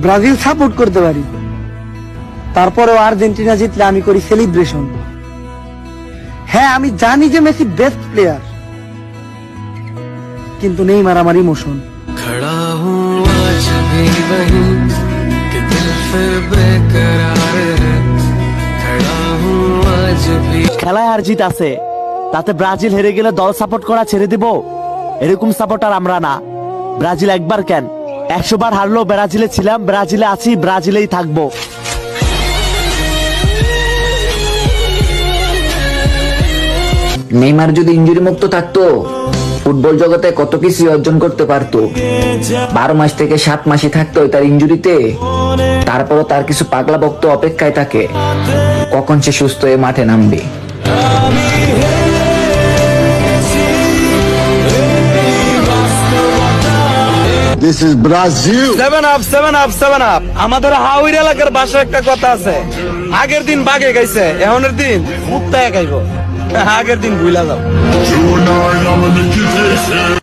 Brazil support করতে পারি, তারপরেও আর্জেন্টিনা জিতলে আমি করি সেলিব্রেশন। হ্যাঁ, আমি জানি যে মেসি বেস্ট প্লেয়ার, কিন্তু নেইমার আমার ইমোশন। खड़ा हूँ आज भी वहीं कि दिल फिर बेकरार है। खड़ा हूँ आज भी। খেলায় আর জিত আছে, তাতে ব্রাজিল হেরে গেলে দল সাপোর্ট করা ছেড়ে দিব? এরকম সাপোর্টার আমরা না। ব্রাজিল একবার কেন 100 বার হারলো, ব্রাজিলে ছিলাম, ব্রাজিলে আছি, ব্রাজিলেই থাকবো। নেইমার যদি ইনজুরি মুক্ত থাকতো, ফুটবল জগতে কত কিছু অর্জন করতে পারতো। 12 মাস থেকে 7 মাসই থাকতো তার ইনজুরিতে, তারপরও তার কিছু পাগলা ভক্ত অপেক্ষায় থাকে কখন সে সুস্থ হয়ে মাঠে নামবে। This is Brazil. 7 up, 7 up, 7 up. আমাদের হাউইর এলাকার ভাষায় একটা কথা আছে, আগের দিন বাঘে গাইছে, এখনের দিন কুত্তায় গাইব। আগের দিন ভুলা যাও। Tonight I'm gonna make you this.